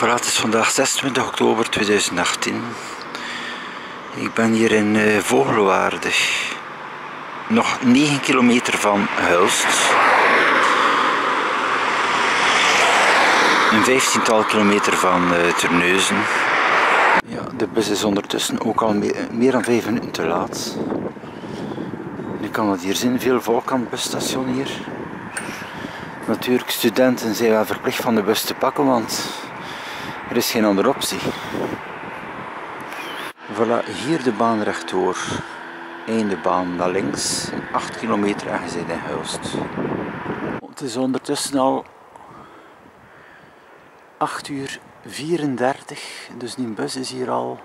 Voilà, het is vandaag 26 oktober 2018. Ik ben hier in Vogelwaarde. Nog 9 kilometer van Hulst. Een 15-tal kilometer van Terneuzen. Ja, de bus is ondertussen ook al meer dan 5 minuten te laat. Nu kan het hier zien, veel volk aan het busstation hier. Natuurlijk, studenten zijn wel verplicht van de bus te pakken, want er is geen andere optie. Voilà, hier de baan rechtdoor. Einde baan naar links. 8 kilometer en je zit in Hulst. Het is ondertussen al 8:34. Dus die bus is hier al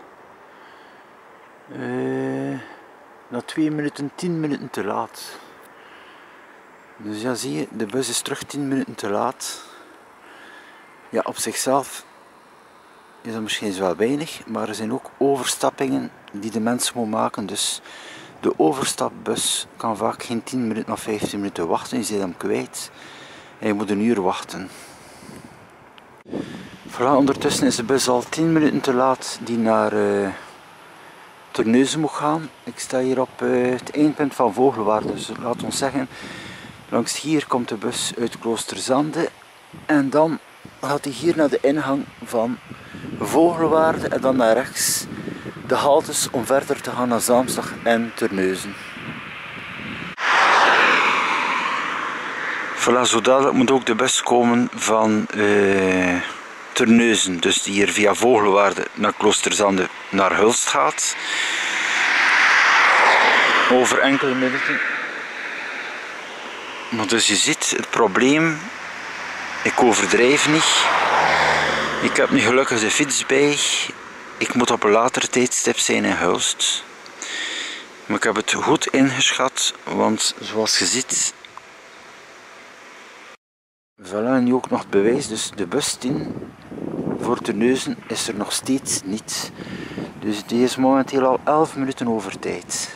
na 2 minuten, 10 minuten te laat. Dus ja, zie je, de bus is terug 10 minuten te laat. Ja, op zichzelf is dat misschien wel weinig, maar er zijn ook overstappingen die de mensen moet maken. Dus de overstapbus kan vaak geen 10 minuten of 15 minuten wachten. Je zit hem kwijt en je moet een uur wachten. Voilà, ondertussen is de bus al 10 minuten te laat die naar Terneuzen moet gaan. Ik sta hier op het eindpunt van Vogelwaarde, dus laat ons zeggen, langs hier komt de bus uit Kloosterzande en dan gaat hij hier naar de ingang van Vogelwaarde en dan naar rechts de haltes om verder te gaan naar Zaamstad en Terneuzen. Voilà, zo dadelijk moet ook de bus komen van Terneuzen, dus die hier via Vogelwaarde naar Kloosterzande naar Hulst gaat. Over enkele minuten. Maar dus je ziet het probleem, ik overdrijf niet. Ik heb nu gelukkig de fiets bij. Ik moet op een later tijdstip zijn in Hulst. Maar ik heb het goed ingeschat, want zoals je ziet. Voilà, nu ook nog het bewijs. Dus de bus 10 voor Terneuzen is er nog steeds niet. Dus die is momenteel al 11 minuten over tijd.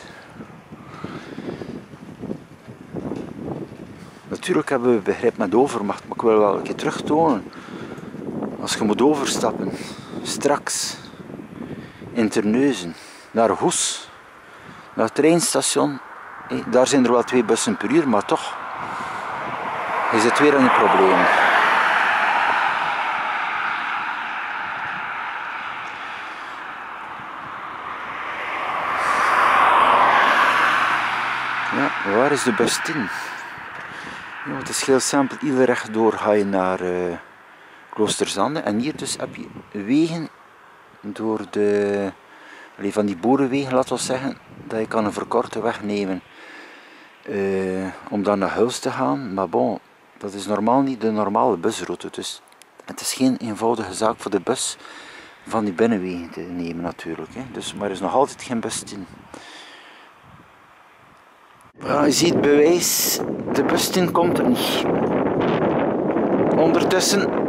Natuurlijk hebben we begrip met overmacht, maar ik wil wel een keer terugtonen. Als je moet overstappen, straks in Terneuzen, naar Goes, naar het treinstation, daar zijn er wel 2 bussen per uur, maar toch, je zit weer aan het probleem. Ja, waar is de bus 10? Ja, het is heel simpel, ieder rechtdoor ga je naar Kloosterzande en hier dus heb je wegen door de, van die boerenwegen, laten we zeggen, dat je kan een verkorte weg nemen om dan naar Hulst te gaan, maar bon, dat is normaal niet de normale busroute, dus het is geen eenvoudige zaak voor de bus van die binnenwegen te nemen natuurlijk, hè. Dus, maar er is nog altijd geen bus 10. Ja, je ziet het bewijs, de bus 10 komt er niet. Ondertussen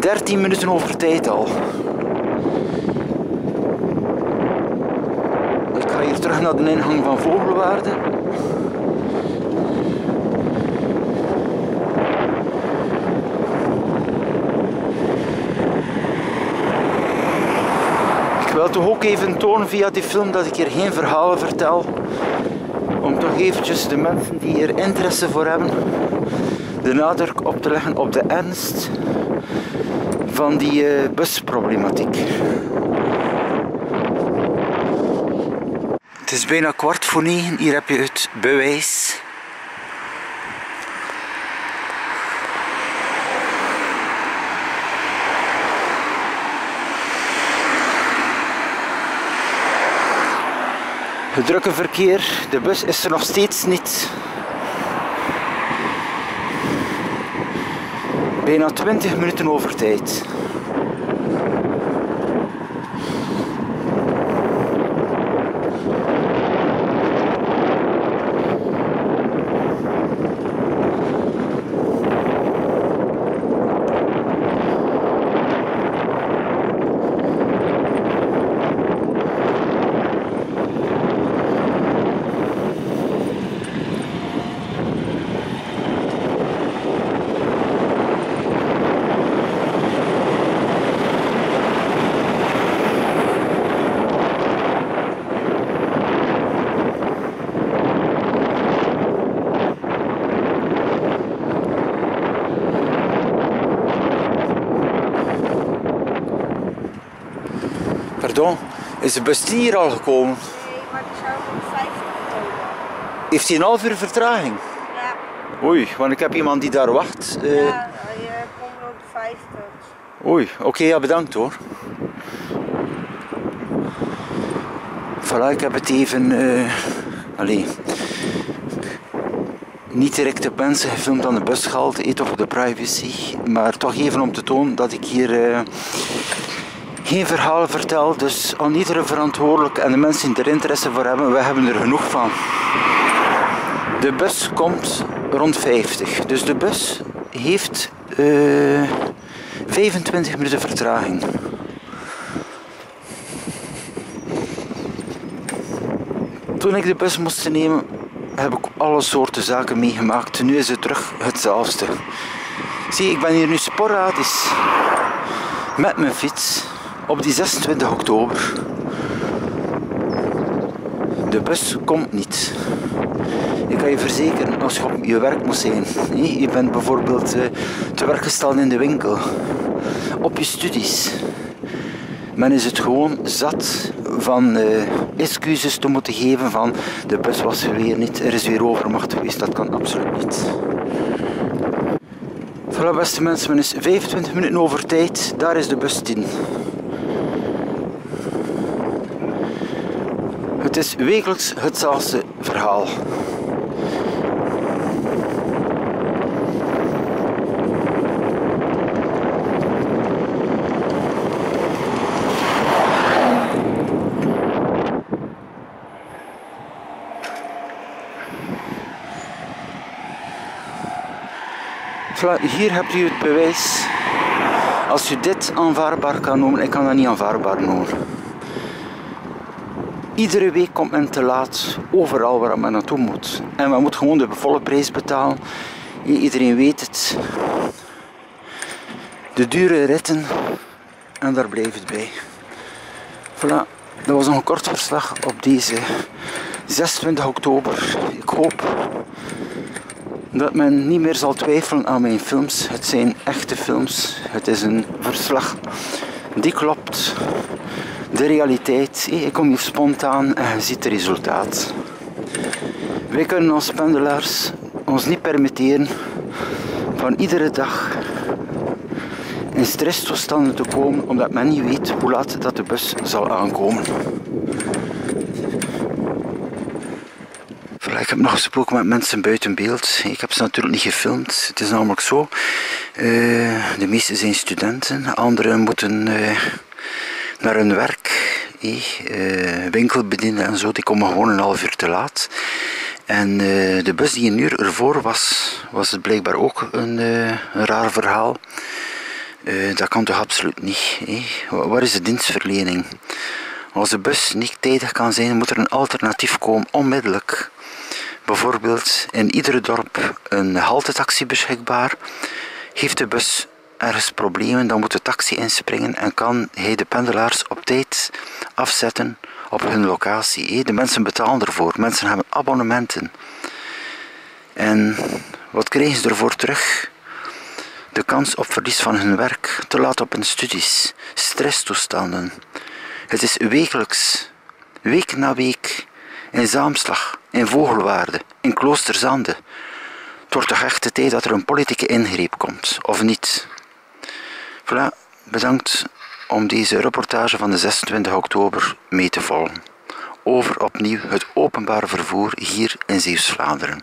13 minuten over tijd al. Ik ga hier terug naar de ingang van Vogelwaarde. Ik wil toch ook even tonen via die film dat ik hier geen verhalen vertel. Om toch eventjes de mensen die hier interesse voor hebben, de nadruk op te leggen op de ernst van die busproblematiek. Het is bijna 9:15, hier heb je het bewijs. Het drukke verkeer, de bus is er nog steeds niet. Bijna 20 minuten over tijd. Pardon, is de bus hier al gekomen? Nee, maar die zou op 50 komen. Heeft hij een half uur vertraging? Ja. Oei, want ik heb iemand die daar wacht. Ja, je komt op de 50. Oei, oké, ja, bedankt hoor. Voilà, ik heb het even... niet direct op mensen gefilmd aan de bus gehaald, toch voor de privacy. Maar toch even om te tonen dat ik hier geen verhaal vertel. Dus aan iedere verantwoordelijk en de mensen die er interesse voor hebben, we hebben er genoeg van. De bus komt rond 50. Dus de bus heeft 25 minuten vertraging. Toen ik de bus moest nemen, heb ik alle soorten zaken meegemaakt. Nu is het terug hetzelfde. Zie, ik ben hier nu sporadisch met mijn fiets op die 26 oktober. De bus komt niet. Ik kan je verzekeren, als je op je werk moet zijn, je bent bijvoorbeeld te werk gesteld in de winkel, op je studies. Men is het gewoon zat van excuses te moeten geven van de bus was weer niet, er is weer overmacht geweest. Dat kan absoluut niet. Voilà, beste mensen, men is 25 minuten over tijd, daar is de bus 10. Het is wekelijks hetzelfde verhaal. Hier hebt u het bewijs. Als u dit aanvaardbaar kan noemen, ik kan dat niet aanvaardbaar noemen. Iedere week komt men te laat, overal waar men naartoe moet. En men moet gewoon de volle prijs betalen. Iedereen weet het. De dure ritten, en daar blijft het bij. Voilà, dat was nog een kort verslag op deze 26 oktober. Ik hoop dat men niet meer zal twijfelen aan mijn films. Het zijn echte films. Het is een verslag die klopt. De realiteit. Ik kom hier spontaan en je ziet het resultaat. Wij kunnen als pendelaars ons niet permitteren van iedere dag in stresstoestanden te komen omdat men niet weet hoe laat dat de bus zal aankomen. Ik heb nog gesproken met mensen buiten beeld. Ik heb ze natuurlijk niet gefilmd. Het is namelijk zo. De meeste zijn studenten. Anderen moeten naar hun werk. Winkelbedienden en zo. Die komen gewoon een half uur te laat. En de bus die een uur ervoor was het blijkbaar ook een raar verhaal. Dat kan toch absoluut niet. Waar is de dienstverlening? Als de bus niet tijdig kan zijn, moet er een alternatief komen, onmiddellijk. Bijvoorbeeld in iedere dorp een haltetaxi beschikbaar. Heeft de bus ergens problemen, dan moet de taxi inspringen en kan hij de pendelaars op tijd afzetten op hun locatie. De mensen betalen ervoor, mensen hebben abonnementen. En wat krijgen ze ervoor terug? De kans op verlies van hun werk, te laat op hun studies, stresstoestanden. Het is wekelijks, week na week, in Zaamslag, in Vogelwaarde, in Kloosterzande. Het wordt toch echt de tijd dat er een politieke ingreep komt, of niet? Voilà, bedankt om deze reportage van de 26 oktober mee te volgen. Over opnieuw het openbaar vervoer hier in Zeeuws-Vlaanderen.